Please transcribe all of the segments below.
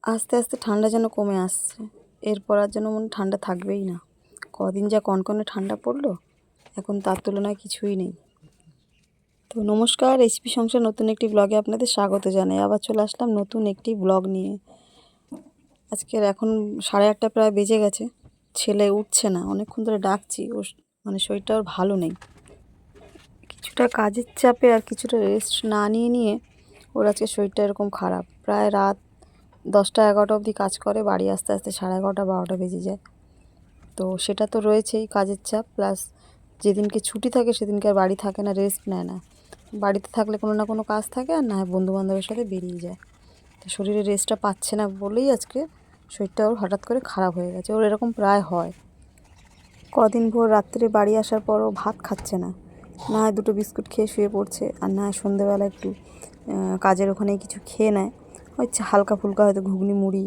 আস্তে আস্তে ঠান্ডা যেন কমে আসছে। এরপর আর যেন মনে ঠান্ডা থাকবেই না। কদিন যা কনকনে ঠান্ডা পড়লো, এখন তার তুলনায় কিছুই নেই। তো নমস্কার, রেসিপি সংসার নতুন একটি ব্লগে আপনাদের স্বাগত জানাই। আবার চলে আসলাম নতুন একটি ব্লগ নিয়ে। আজকের এখন 8:30 প্রায় বেজে গেছে। ছেলে উঠছে না, অনেকক্ষণ ধরে ডাকছি। ওর মানে শরীরটা ওর ভালো নেই। কিছুটা কাজের চাপে আর কিছুটা রেস্ট না নিয়ে ওর আজকে শরীরটা এরকম খারাপ। প্রায় রাত 10টা-11টা অবধি কাজ করে, বাড়ি আসতে আসতে 11:30-12টা বেজে যায়। তো সেটা তো রয়েছেই, কাজের চাপ, প্লাস যেদিনকে ছুটি থাকে সেদিনকে আর বাড়ি থাকে না, রেস্ট নেয় না। বাড়িতে থাকলে কোনো না কোনো কাজ থাকে, আর না হয় বন্ধুবান্ধবের সাথে বেরিয়ে যায়। তো শরীরে রেস্টটা পাচ্ছে না বলেই আজকে শরীরটা ওর হঠাৎ করে খারাপ হয়ে গেছে। ওর এরকম প্রায় হয়। কদিন ভোর রাত্রে বাড়ি আসার পরও ভাত খাচ্ছে না, না হয় 2টো বিস্কুট খেয়ে শুয়ে পড়ছে, আর না হয় সন্ধেবেলা একটু কাজের ওখানেই কিছু খেয়ে নেয়। হচ্ছে হালকা ফুলকা হয়তো ঘুগনি মুড়ি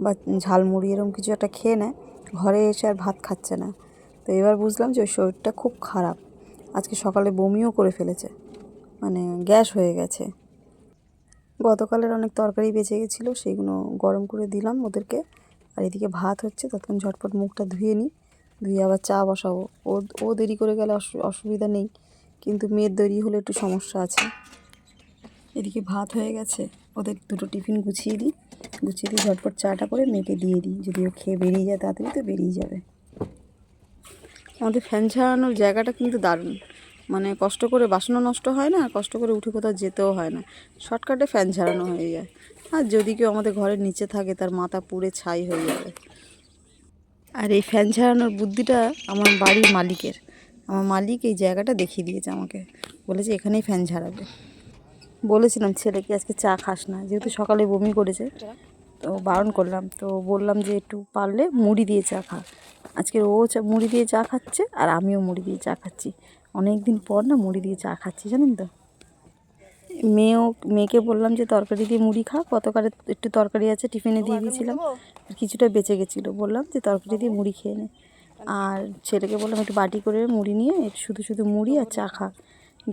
বা ঝালমুড়ি এরকম কিছু একটা খেয়ে নেয়। ঘরে এসে আর ভাত খাচ্ছে না। তো এবার বুঝলাম যে ওই শরীরটা খুব খারাপ। আজকে সকালে বমিও করে ফেলেছে, মানে গ্যাস হয়ে গেছে। গতকালের অনেক তরকারি বেঁচে গেছিলো, সেইগুলো গরম করে দিলাম ওদেরকে। আর এদিকে ভাত হচ্ছে, তখন ঝটপট মুখটা ধুয়ে নিই, ধুয়ে আবার চা বসাবো। ও দেরি করে গেলে অসুবিধা নেই, কিন্তু মেয়ের দেরি হলে একটু সমস্যা আছে। এদিকে ভাত হয়ে গেছে, ওদের 2টো টিফিন গুছিয়ে দিই ঝটপট চাটা করে মেয়েকে দিয়ে দিই। যদি ও খেয়ে বেরিয়ে যায় তাড়াতাড়ি, তো বেরিয়ে যাবে। আমাদের ফ্যান ঝাড়ানোর জায়গাটা কিন্তু দারুণ, মানে কষ্ট করে বাসনও নষ্ট হয় না, আর কষ্ট করে উঠে কোথাও যেতেও হয় না, শর্টকাটে ফ্যান ঝাড়ানো হয়ে যায়। আর যদি কেউ আমাদের ঘরের নিচে থাকে, তার মাথা পুড়ে ছাই হয়ে যাবে। আর এই ফ্যান ঝাড়ানোর বুদ্ধিটা আমার বাড়ির মালিকের। আমার মালিক এই জায়গাটা দেখিয়ে দিয়েছে আমাকে, বলেছে এখানেই ফ্যান ঝাড়াবে। বলেছিলাম ছেলেকে আজকে চা খাস না, যেহেতু সকালে বমি করেছে, তো বারণ করলাম। তো বললাম যে একটু পারলে মুড়ি দিয়ে চা খা। আজকে ও মুড়ি দিয়ে চা খাচ্ছে, আর আমিও মুড়ি দিয়ে চা খাচ্ছি। অনেক দিন পর না মুড়ি দিয়ে চা খাচ্ছি, জানেন তো। মেয়েকে বললাম যে তরকারি দিয়ে মুড়ি খা, গতকালে একটু তরকারি আছে টিফিনে দিয়ে দিয়েছিলাম, আর কিছুটা বেঁচে গেছিলো, বললাম যে তরকারি দিয়ে মুড়ি খেয়ে নে। আর ছেলেকে বললাম একটু বাটি করে মুড়ি নিয়ে শুধু শুধু মুড়ি আর চা খা,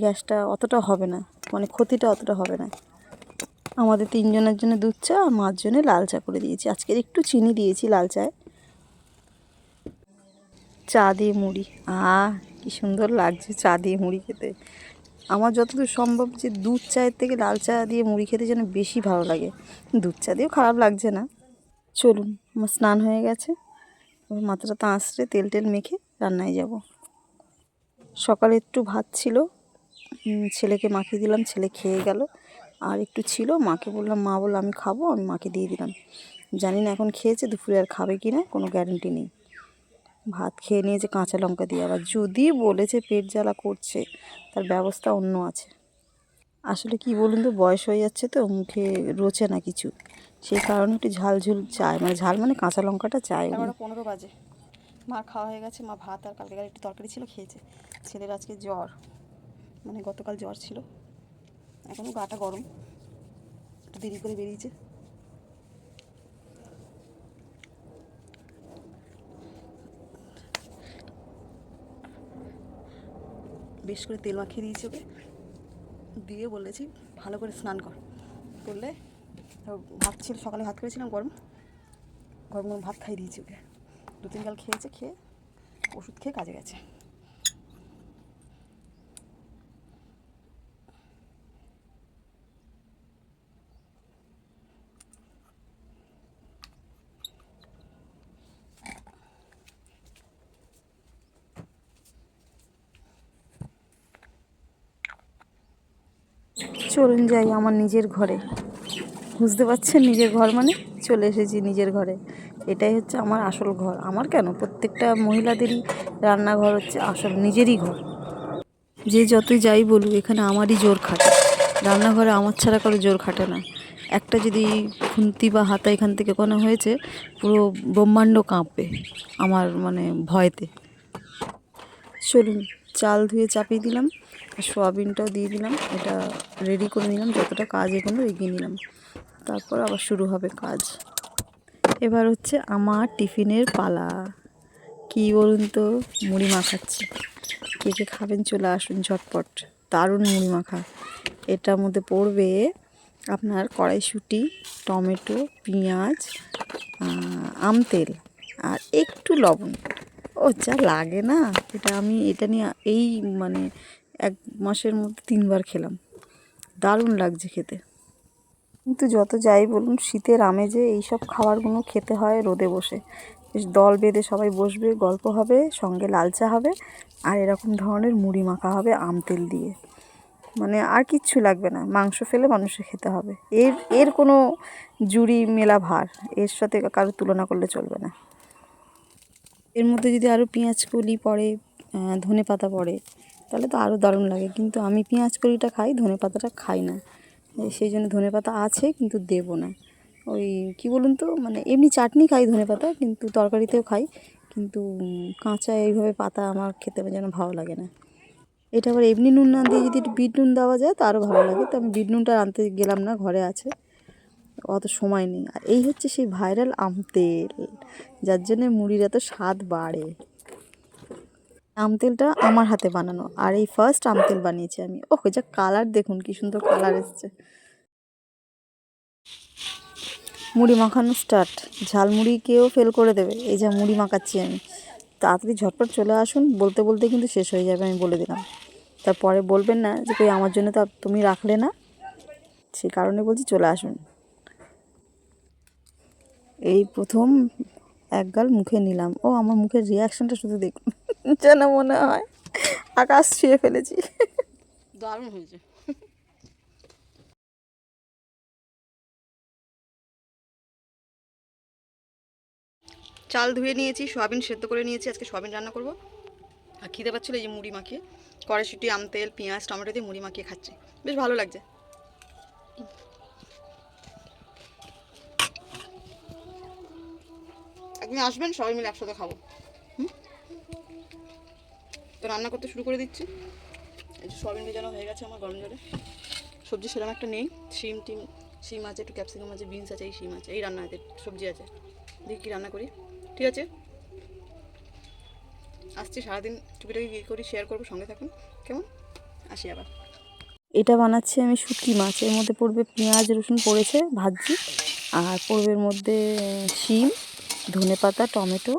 গ্যাসটা অতটা হবে না, মানে ক্ষতিটা অতটা হবে না। আমাদের 3জনের জন্য দুধ চা, আর মার জন্য লাল চা করে দিয়েছি। আজকের একটু চিনি দিয়েছি লাল চায়। চা দিয়ে মুড়ি, কি সুন্দর লাগছে চা দিয়ে মুড়ি খেতে। আমার যতদূর সম্ভব যে দুধ চায়ের থেকে লাল চা দিয়ে মুড়ি খেতে যেন বেশি ভালো লাগে। দুধ চা দিয়েও খারাপ লাগছে না। চলুন, আমার স্নান হয়ে গেছে, এবার মাথাটা আঁচড়ে তেল টেল মেখে রান্নায় যাব। সকালে একটু ভাত ছিল, ছেলেকে মাখিয়ে দিলাম, ছেলে খেয়ে গেল। আর একটু ছিল, মাকে বললাম, মা বললো আমি খাবো, আমি মাকে দিয়ে দিলাম। জানি না এখন খেয়েছে, দুপুরে আর খাবে কি না কোনো গ্যারান্টি নেই। ভাত খেয়ে নিয়েছে কাঁচা লঙ্কা দিয়ে, আবার যদি বলেছে পেট জ্বালা করছে, তার ব্যবস্থা অন্য আছে। আসলে কি বলুন তো, বয়স হয়ে যাচ্ছে তো, মুখে রোচে না কিছু, সেই কারণে একটু ঝালঝুল চায়, মানে ঝাল মানে কাঁচা লঙ্কাটা চায়। 11:15 বাজে, মার খাওয়া হয়ে গেছে। মা ভাত আর কালকে একটু তরকারি ছিল খেয়েছে। ছেলের আজকে জ্বর, মানে গতকাল জ্বর ছিল, এখনও গাটা গরম, একটু দেরি করে বেরিয়েছে। বেশ করে তেল মাখিয়ে দিয়েছি ওকে, দিয়ে বলেছি ভালো করে স্নান করলে। ভাত ছিল, সকালে ভাত করেছিলাম গরম গরম গরম ভাত খাইয়ে দিয়েছি ওকে। 2-3 গাল খেয়েছে, খেয়ে ওষুধ খেয়ে কাজে গেছে। চলুন যাই আমার নিজের ঘরে। বুঝতে পারছেন, নিজের ঘর মানে চলে এসেছি নিজের ঘরে। এটাই হচ্ছে আমার আসল ঘর। আমার কেন, প্রত্যেকটা মহিলাদেরই রান্নাঘর হচ্ছে আসল নিজেরই ঘর। যে যতই যাই বলুক, এখানে আমারই জোর খাটে। রান্নাঘরে আমার ছাড়া কারো জোর খাটে না। একটা যদি খুন্তি বা হাতা এখান থেকে কোনো হয়েছে, পুরো ব্রহ্মাণ্ড কাঁপবে আমার মানে ভয়তে। চলুন, চাল ধুয়ে চাপিয়ে দিলাম, আর সোয়াবিনটাও দিয়ে দিলাম, এটা রেডি করে নিলাম, যতটা কাজ এগুলো এগিয়ে নিলাম, তারপর আবার শুরু হবে কাজ। এবার হচ্ছে আমার টিফিনের পালা। কি বলুন তো, মুড়ি মাখাচ্ছি। কে কে খাবেন চলে আসুন ঝটপট, দারুণ মুড়ি মাখা। এটার মধ্যে পড়বে আপনার কড়াইশুঁটি, টমেটো, পেঁয়াজ, আম তেল আর একটু লবণ। ও যা লাগে না, এটা নিয়ে এই মানে 1 মাসের মধ্যে 3 বার খেলাম। দারুণ লাগছে খেতে। কিন্তু যত যাই বলুন, শীতের আমেজে এইসব খাবারগুলো খেতে হয় রোদে বসে। বেশ দল বেঁধে সবাই বসবে, গল্প হবে, সঙ্গে লাল চা হবে, আর এরকম ধরনের মুড়ি মাখা হবে আম তেল দিয়ে। মানে আর কিচ্ছু লাগবে না, মাংস ফেলে মানুষে খেতে হবে। এর কোনো জুড়ি মেলা ভার, এর সাথে কারো তুলনা করলে চলবে না। এর মধ্যে যদি আরও পেঁয়াজ কলি পড়ে, ধনে পাতা পড়ে, তাহলে তো আরও দারুণ লাগে। কিন্তু আমি পেঁয়াজ কলিটা খাই, ধনে পাতাটা খাই না। সেই জন্য ধনে পাতা আছে কিন্তু দেবো না। ওই কী বলুন তো, মানে এমনি চাটনি খাই ধনে পাতা, কিন্তু তরকারিতেও খাই, কিন্তু কাঁচা এইভাবে পাতা আমার খেতে যেন ভালো লাগে না। এটা আবার এমনি নুন না দিয়ে যদি একটু বিট নুন দেওয়া যায় তো আরও ভালো লাগে। তো আমি বিট নুনটা আনতে গেলাম না, ঘরে আছে, অত সময় নেই। আর এই হচ্ছে সেই ভাইরাল আম তেল, যার জন্যে মুড়ির এত স্বাদ বাড়ে। আম তেলটা আমার হাতে বানানো, আর এই ফার্স্ট আম তেল বানিয়েছি আমি। ওহ, যা কালার দেখুন, কি সুন্দর কালার এসছে। মুড়ি মাখানো স্টার্ট। ঝালমুড়িকেও ফেল করে দেবে এই যা মুড়ি মাখাচ্ছি আমি। তাড়াতাড়ি ঝটপট চলে আসুন, বলতে বলতে কিন্তু শেষ হয়ে যাবে, আমি বলে দিলাম। তারপরে বলবেন না যে কই আমার জন্য তো তুমি রাখলে না, সেই কারণে বলছি চলে আসুন। এই প্রথম এক গাল মুখে নিলাম। ও, আমার মুখের রিয়াকশানটা শুধু দেখুন, যেন মনে হয় আকাশ ছুঁয়ে ফেলেছি। দারুণ হয়েছে। চাল ধুয়ে নিয়েছি, সয়াবিন সেদ্ধ করে নিয়েছি, আজকে সয়াবিন রান্না করব। আর খিদে পাচ্ছিলো, এই যে মুড়ি মাখিয়ে কড়াইশুঁটি, আম তেল, পেঁয়াজ, টমেটো দিয়ে মুড়ি মাখিয়ে খাচ্ছি, বেশ ভালো লাগছে। একদিন আসবেন, সবাই মিলে একসাথে খাবো। তো রান্না করতে শুরু করে দিচ্ছি। এই যে সয়াবিন ভেজানো হয়ে গেছে আমার গরম জলে। সবজি সেরকম একটা নেই, শিম আছে, একটু ক্যাপসিকাম আছে, বিনস আছে, এই শিম আছে, এই রান্না আছে, সবজি আছে। দেখি কী রান্না করি। ঠিক আছে, আসছি, সারাদিন টুকিটাকি কী করি শেয়ার করবো, সঙ্গে থাকুন কেমন। আসি আবার। এটা বানাচ্ছি আমি শুটকি মাছ। এর মধ্যে পড়বে পেঁয়াজ রসুন পড়েছে ভাজি, আর পড়বে এর মধ্যে শিম, ধনেপাতা, টমেটো,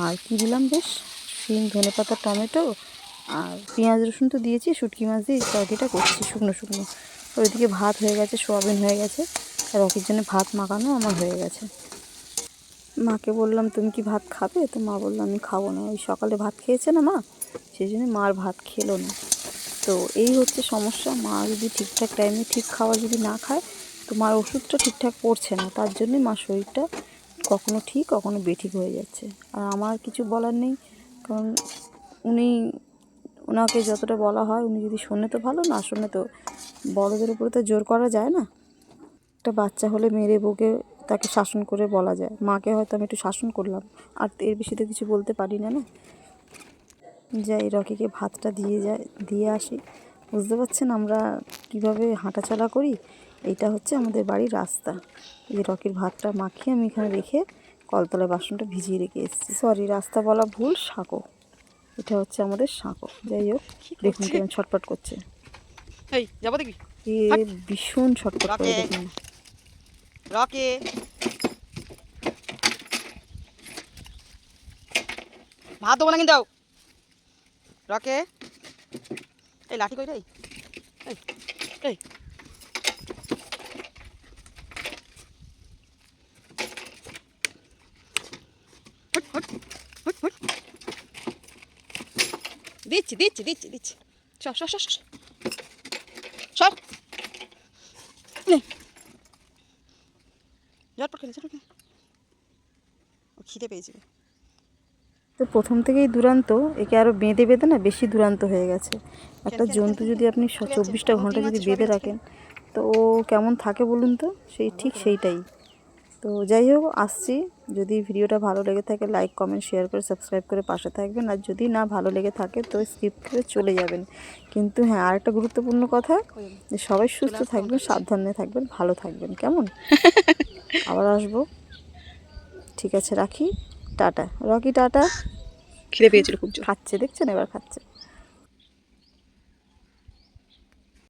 আর কী দিলাম বেশ, শিম, ধনেপাতা, টমেটো আর পেঁয়াজ রসুন তো দিয়েছি। শুটকি মাছ দিয়ে তরকারিটা করছি শুকনো শুকনো। ওইদিকে ভাত হয়ে গেছে, সোয়াবিন হয়ে গেছে, আর রকির জন্য ভাত মাখানো আমার হয়ে গেছে। মাকে বললাম তুমি কি ভাত খাবে, তো মা বললো আমি খাবো না। ওই সকালে ভাত খেয়েছে না মা, সেই জন্য মার ভাত খেলো না। তো এই হচ্ছে সমস্যা, মা যদি ঠিকঠাক টাইমে ঠিক খাওয়া যদি না খায়, তো মার ওষুধটা ঠিকঠাক পড়ছে না, তার জন্যে মার শরীরটা কখনো ঠিক কখনো বেঠিক হয়ে যাচ্ছে। আর আমার কিছু বলার নেই, কারণ ওনাকে যতটা বলা হয় উনি যদি শোনে তো ভালো, না শোনে তো বড়দের উপরে তো জোর করা যায় না। একটা বাচ্চা হলে মেরে বউকে তাকে শাসন করে বলা যায়, মাকে হয়তো আমি একটু শাসন করলাম, আর এর বেশি তো কিছু বলতে পারি না। যাই, রকিকে ভাতটা দিয়ে আসি। বুঝতে পারছেন আমরা কিভাবে হাঁটাচলা করি, এইটা হচ্ছে আমাদের বাড়ির রাস্তা। এই রকির ভাতটা মাখিয়ে আমি এখানে রেখে কলতলায় বাসনটা ভিজিয়ে রেখে এসেছি। সরি, রাস্তা বলা ভুল, সাঁকো। এটা হচ্ছে আমাদের সাঁকো। যাই হোক, দেখুন কেমন ছটপট করছে। এই যাবো দেখি, এ ভীষণ ছটপট করে দেখুন। রকে, ভাত দেবো না কিন্তু। রকে, এই লাঠি কই রে, এই এই দিচ্ছি দিচ্ছি দিচ্ছি দিচ্ছি, সর সর সর সর, ঝটপট খেলে ঝটপট, ও খিদে পেয়েছে। তো প্রথম থেকেই দুরান্ত, একে আরও বেঁধে বেঁধে না বেশি দুরান্ত হয়ে গেছে। একটা জন্তু যদি আপনি 24টা ঘন্টা যদি বেঁধে রাখেন, তো ও কেমন থাকে বলুন তো, ঠিক সেইটাই। তো যাই হোক, আসছি। যদি ভিডিওটা ভালো লেগে থাকে লাইক কমেন্ট শেয়ার করে সাবস্ক্রাইব করে পাশে থাকবেন, আর যদি না ভালো লেগে থাকে তো স্কিপ করে চলে যাবেন। কিন্তু হ্যাঁ, আরেকটা গুরুত্বপূর্ণ কথা, যে সবাই সুস্থ থাকবেন, সাবধানে থাকবেন, ভালো থাকবেন কেমন। আবার আসবো। ঠিক আছে, রাখি, টাটা। Rocky tata. খিদে পেয়েছিল খুব, খাচ্ছে দেখছেন, এবার খাচ্ছে।